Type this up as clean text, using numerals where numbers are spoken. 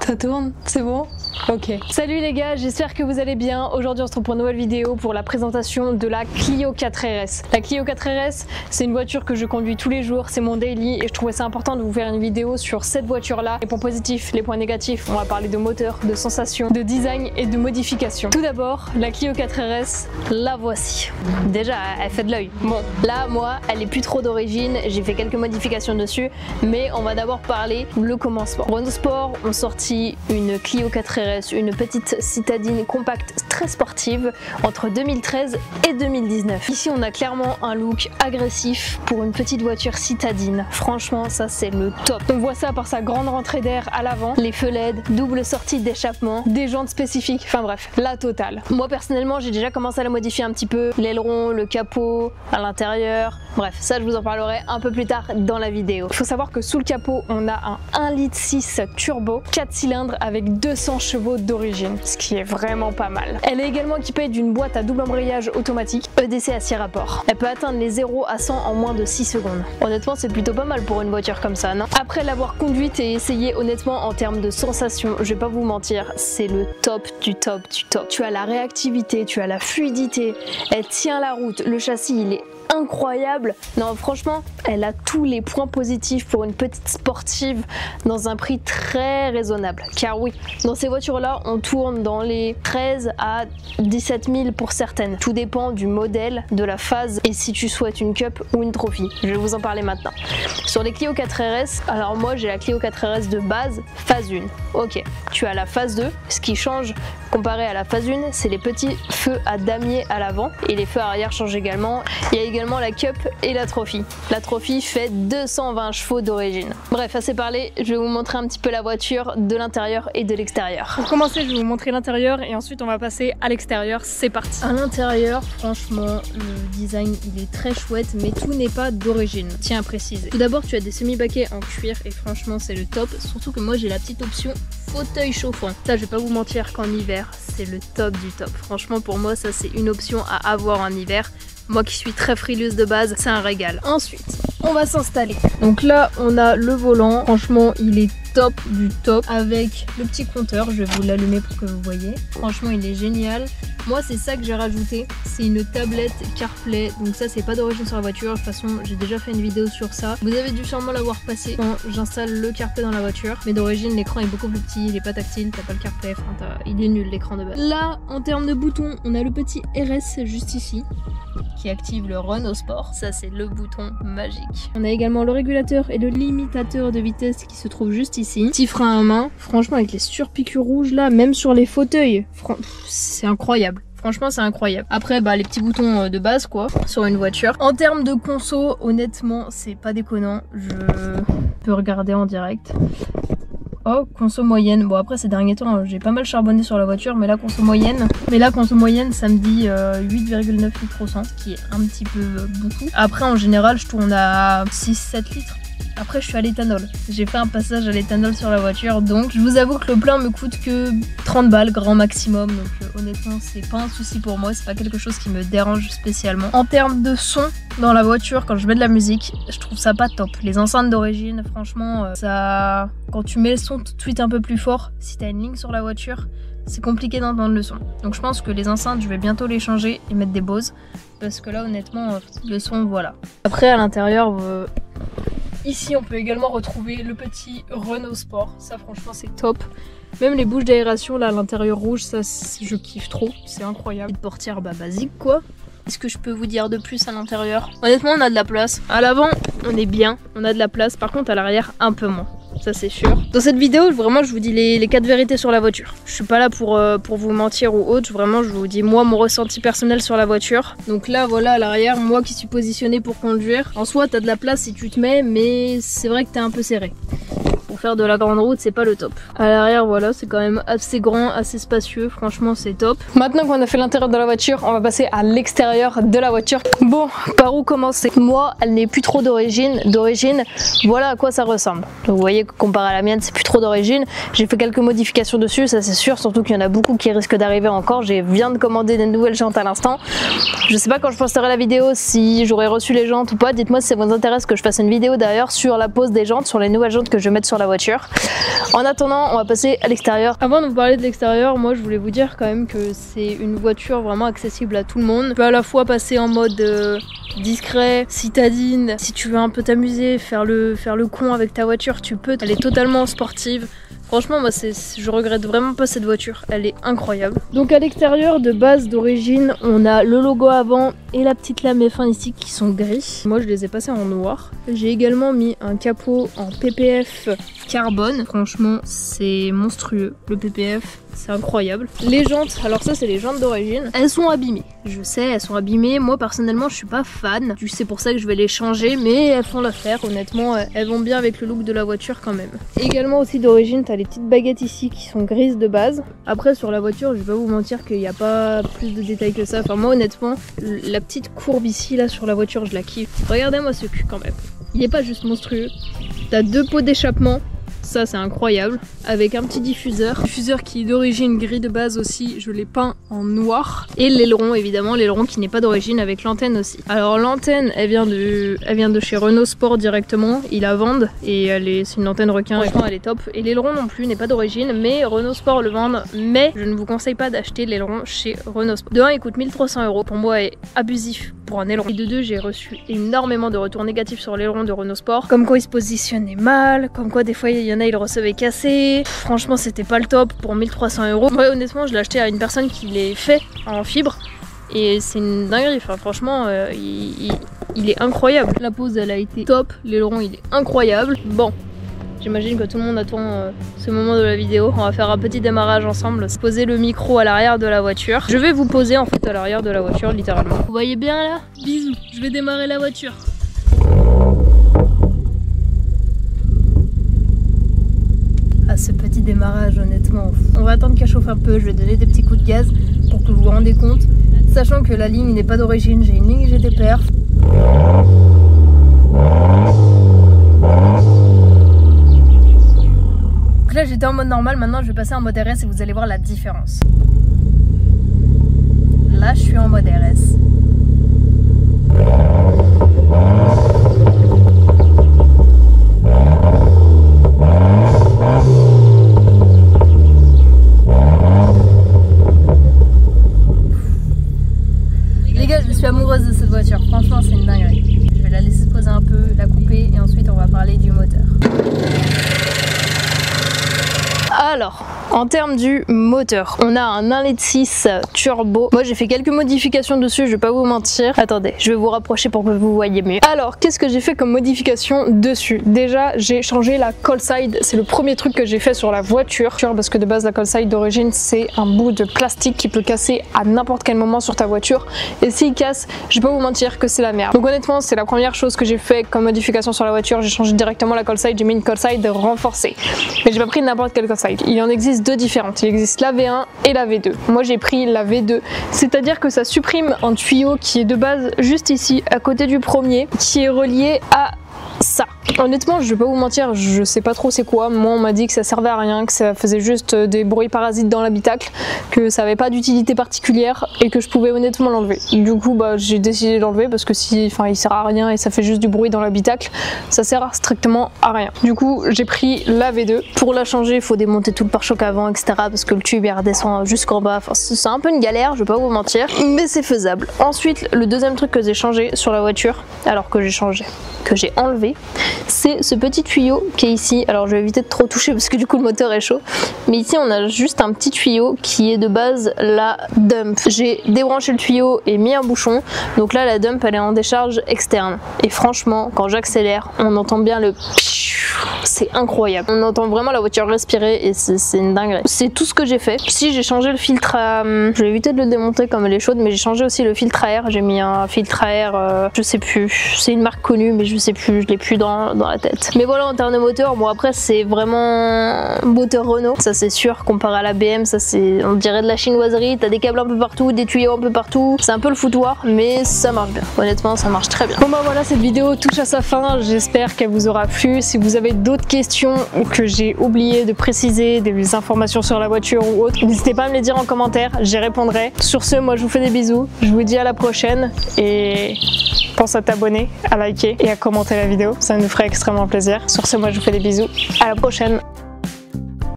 Ça tourne? C'est bon? Ok. Salut les gars, j'espère que vous allez bien. Aujourd'hui on se retrouve pour une nouvelle vidéo pour la présentation de la Clio 4 RS. La Clio 4 RS, c'est une voiture que je conduis tous les jours, c'est mon daily et je trouvais ça important de vous faire une vidéo sur cette voiture là. Les points positifs, les points négatifs, on va parler de moteur, de sensations, de design et de modifications. Tout d'abord, la Clio 4 RS, la voici. Déjà, elle fait de l'œil. Bon, là moi, elle est plus trop d'origine, j'ai fait quelques modifications dessus, mais on va d'abord parler le commencement. Renault Sport ont sorti une Clio 4 RS, une petite citadine compacte très sportive entre 2013 et 2019. Ici on a clairement un look agressif pour une petite voiture citadine. Franchement ça c'est le top. On voit ça par sa grande rentrée d'air à l'avant, les feux LED, double sortie d'échappement, des jantes spécifiques, enfin bref, la totale. Moi personnellement j'ai déjà commencé à la modifier un petit peu, l'aileron, le capot, à l'intérieur, bref ça je vous en parlerai un peu plus tard dans la vidéo. Il faut savoir que sous le capot on a un 1,6 litre turbo, 4 cylindres avec 200 chevaux d'origine, ce qui est vraiment pas mal. Elle est également équipée d'une boîte à double embrayage automatique EDC à 6 rapports. Elle peut atteindre les 0 à 100 en moins de 6 secondes. Honnêtement c'est plutôt pas mal pour une voiture comme ça, non? Après l'avoir conduite et essayée, honnêtement en termes de sensations, je vais pas vous mentir, c'est le top du top du top. Tu as la réactivité, tu as la fluidité, elle tient la route, le châssis il est incroyable. Non franchement elle a tous les points positifs pour une petite sportive dans un prix très raisonnable, car oui dans ces voitures là on tourne dans les 13 à 17 000 pour certaines, tout dépend du modèle, de la phase et si tu souhaites une cup ou une trophy. Je vais vous en parler maintenant. Sur les Clio 4 RS, alors moi j'ai la Clio 4 RS de base phase 1. Ok, tu as la phase 2, ce qui change comparé à la phase 1 c'est les petits feux à damier à l'avant et les feux arrière changent également. Il y a également la cup et la trophy. La trophy fait 220 chevaux d'origine. Bref, assez parlé, je vais vous montrer un petit peu la voiture de l'intérieur et de l'extérieur. Pour commencer, je vais vous montrer l'intérieur et ensuite on va passer à l'extérieur. C'est parti. À l'intérieur, franchement, le design il est très chouette, mais tout n'est pas d'origine. Tiens à préciser. Tout d'abord, tu as des semi-baquets en cuir et franchement, c'est le top. Surtout que moi, j'ai la petite option fauteuil chauffant. Ça, je vais pas vous mentir qu'en hiver, c'est le top du top. Franchement, pour moi, ça c'est une option à avoir en hiver. Moi qui suis très frileuse de base, c'est un régal. Ensuite, on va s'installer. Donc là, on a le volant. Franchement, il est top du top avec le petit compteur. Je vais vous l'allumer pour que vous voyez. Franchement, il est génial. Moi, c'est ça que j'ai rajouté. C'est une tablette CarPlay. Donc ça, c'est pas d'origine sur la voiture. De toute façon, j'ai déjà fait une vidéo sur ça. Vous avez dû sûrement l'avoir passé quand j'installe le CarPlay dans la voiture. Mais d'origine, l'écran est beaucoup plus petit. Il est pas tactile. T'as pas le CarPlay. Enfin, il est nul l'écran de base. Là, en termes de boutons, on a le petit RS juste ici qui active le Renault Sport. Ça, c'est le bouton magique. On a également le régulateur et le limitateur de vitesse qui se trouve juste ici. Petit frein à main. Franchement, avec les surpiqûres rouges là, même sur les fauteuils, c'est incroyable. Franchement c'est incroyable. Après les petits boutons de base quoi sur une voiture. En termes de conso, honnêtement c'est pas déconnant. Je peux regarder en direct. Oh, conso moyenne. Bon après ces derniers temps j'ai pas mal charbonné sur la voiture, mais là conso moyenne. Ça me dit 8,9 litres au 100, ce qui est un petit peu beaucoup. Après en général je tourne à 6-7 litres. Après je suis à l'éthanol. J'ai fait un passage à l'éthanol sur la voiture, donc je vous avoue que le plein me coûte que 30 balles grand maximum. Donc honnêtement c'est pas un souci pour moi, c'est pas quelque chose qui me dérange spécialement. En termes de son dans la voiture, quand je mets de la musique, je trouve ça pas top. Les enceintes d'origine, franchement ça, quand tu mets le son tout de suite un peu plus fort, si t'as une ligne sur la voiture, c'est compliqué d'entendre le son. Donc je pense que les enceintes je vais bientôt les changer et mettre des Bose, parce que là honnêtement le son voilà. Après à l'intérieur ici on peut également retrouver le petit Renault Sport, ça franchement c'est top. Même les bouches d'aération là à l'intérieur rouge, ça je kiffe trop, c'est incroyable. Une portière basique quoi. Qu'est-ce que je peux vous dire de plus à l'intérieur? Honnêtement on a de la place. À l'avant on est bien, on a de la place, par contre à l'arrière un peu moins. Ça c'est sûr. Dans cette vidéo vraiment je vous dis les 4 vérités sur la voiture. Je suis pas là pour vous mentir ou autre, vraiment je vous dis moi mon ressenti personnel sur la voiture. Donc là voilà à l'arrière, moi qui suis positionnée pour conduire. En soi t'as de la place si tu te mets, mais c'est vrai que t'es un peu serré. Pour faire de la grande route c'est pas le top. À l'arrière voilà c'est quand même assez grand, assez spacieux, franchement c'est top. Maintenant qu'on a fait l'intérieur de la voiture, on va passer à l'extérieur de la voiture. Bon, par où commencer? Moi elle n'est plus trop d'origine, voilà à quoi ça ressemble. Donc, vous voyez que comparé à la mienne c'est plus trop d'origine. J'ai fait quelques modifications dessus, ça c'est sûr, surtout qu'il y en a beaucoup qui risquent d'arriver encore. J'ai viens de commander des nouvelles jantes à l'instant. Je sais pas quand je posterai la vidéo si j'aurai reçu les jantes ou pas. Dites moi si ça vous intéresse que je fasse une vidéo d'ailleurs sur la pose des jantes, sur les nouvelles jantes que je vais mettre sur sur la voiture. En attendant, on va passer à l'extérieur. Avant de vous parler de l'extérieur, moi je voulais vous dire quand même que c'est une voiture vraiment accessible à tout le monde. Tu peux à la fois passer en mode discret, citadine, si tu veux un peu t'amuser, faire le con avec ta voiture, tu peux. Elle est totalement sportive. Franchement, moi, je regrette vraiment pas cette voiture, elle est incroyable. Donc à l'extérieur, de base, d'origine, on a le logo avant et la petite lame F1 ici qui sont gris. Moi, je les ai passés en noir. J'ai également mis un capot en PPF carbone. Franchement, c'est monstrueux, le PPF. C'est incroyable. Les jantes, alors ça c'est les jantes d'origine. Elles sont abîmées. Je sais, elles sont abîmées. Moi personnellement je suis pas fan. C'est pour ça que je vais les changer. Mais elles font l'affaire. Honnêtement, elles vont bien avec le look de la voiture quand même. Également aussi d'origine, t'as les petites baguettes ici qui sont grises de base. Après sur la voiture, je vais pas vous mentir qu'il n'y a pas plus de détails que ça. Enfin moi honnêtement, la petite courbe ici là sur la voiture, je la kiffe. Regardez-moi ce cul quand même. Il est pas juste monstrueux. T'as deux pots d'échappement. Ça c'est incroyable, avec un petit diffuseur. Diffuseur qui est d'origine gris de base aussi, je l'ai peint en noir. Et l'aileron évidemment, l'aileron qui n'est pas d'origine avec l'antenne aussi. Alors l'antenne elle vient de chez Renault Sport directement, ils la vendent et c'est une antenne requin, franchement elle est top. Et l'aileron non plus n'est pas d'origine, mais Renault Sport le vendent. Mais je ne vous conseille pas d'acheter l'aileron chez Renault Sport. De 1 il coûte 1300 €, pour moi est abusif pour un aileron. Et de 2 j'ai reçu énormément de retours négatifs sur l'aileron de Renault Sport. Comme quoi il se positionnait mal, comme quoi des fois il y en a ils le recevaient cassé. Franchement c'était pas le top pour 1300 €. Moi honnêtement je l'ai acheté à une personne qui l'ait fait en fibre. Et c'est une dinguerie, enfin, franchement il est incroyable. La pose elle a été top, l'aileron il est incroyable. Bon, j'imagine que tout le monde attend ce moment de la vidéo. On va faire un petit démarrage ensemble, poser le micro à l'arrière de la voiture. Je vais vous poser en fait à l'arrière de la voiture littéralement. Vous voyez bien là? Bisous, je vais démarrer la voiture. À ce petit démarrage honnêtement, on va attendre qu'elle chauffe un peu, je vais donner des petits coups de gaz pour que vous vous rendez compte. Sachant que la ligne n'est pas d'origine, j'ai une ligne GT Perf. Donc là j'étais en mode normal, maintenant je vais passer en mode RS et vous allez voir la différence. Là je suis en mode RS. Les gars, je suis amoureuse de cette voiture, franchement c'est une dinguerie. Je vais la laisser se poser un peu, la couper et ensuite on va parler du moteur. Alors, en termes du moteur, on a un 1,6 L turbo. Moi j'ai fait quelques modifications dessus, je vais pas vous mentir. Attendez, je vais vous rapprocher pour que vous voyez mieux. Alors, qu'est-ce que j'ai fait comme modification dessus? Déjà, j'ai changé la call side. C'est le premier truc que j'ai fait sur la voiture. Parce que de base, la call side d'origine, c'est un bout de plastique qui peut casser à n'importe quel moment sur ta voiture. Et s'il casse, je vais pas vous mentir que c'est la merde. Donc honnêtement, c'est la première chose que j'ai fait comme modification sur la voiture. J'ai changé directement la call side, j'ai mis une call side renforcée. Mais j'ai pas pris n'importe quelle call side. Il en existe deux différentes, il existe la V1 et la V2. Moi j'ai pris la V2, c'est-à-dire que ça supprime un tuyau qui est de base juste ici, à côté du premier, qui est relié à ça. Honnêtement, je vais pas vous mentir, je sais pas trop c'est quoi. Moi on m'a dit que ça servait à rien, que ça faisait juste des bruits parasites dans l'habitacle, que ça avait pas d'utilité particulière et que je pouvais honnêtement l'enlever. Du coup bah j'ai décidé d'enlever parce que il sert à rien et ça fait juste du bruit dans l'habitacle, ça sert strictement à rien. Du coup j'ai pris la V2. Pour la changer il faut démonter tout le pare-choc avant etc, parce que le tube il redescend jusqu'en bas. Enfin c'est un peu une galère, je vais pas vous mentir, mais c'est faisable. Ensuite le deuxième truc que j'ai changé sur la voiture, alors que j'ai enlevé, c'est ce petit tuyau qui est ici. Alors je vais éviter de trop toucher parce que du coup le moteur est chaud, mais ici on a juste un petit tuyau qui est de base la dump. J'ai débranché le tuyau et mis un bouchon, donc là la dump elle est en décharge externe et franchement quand j'accélère on entend bien le c'est incroyable, on entend vraiment la voiture respirer et c'est une dinguerie. C'est tout ce que j'ai fait. Si j'ai changé le filtre à... je vais éviter de le démonter comme elle est chaude, mais j'ai changé aussi le filtre à air. J'ai mis un filtre à air, je sais plus, c'est une marque connue mais je sais plus, je l'ai plus dans la tête. Mais voilà en termes de moteur, bon après c'est vraiment moteur Renault, ça c'est sûr, comparé à la BM, ça c'est, on dirait de la chinoiserie, t'as des câbles un peu partout, des tuyaux un peu partout, c'est un peu le foutoir mais ça marche bien, honnêtement ça marche très bien. Bon bah voilà, cette vidéo touche à sa fin, j'espère qu'elle vous aura plu. Si vous avez d'autres questions que j'ai oublié de préciser, des informations sur la voiture ou autre, n'hésitez pas à me les dire en commentaire, j'y répondrai. Sur ce, moi je vous fais des bisous, je vous dis à la prochaine et pense à t'abonner, à liker et à commenter la vidéo, ça nous ferait extrêmement plaisir. Sur ce, moi je vous fais des bisous, à la prochaine.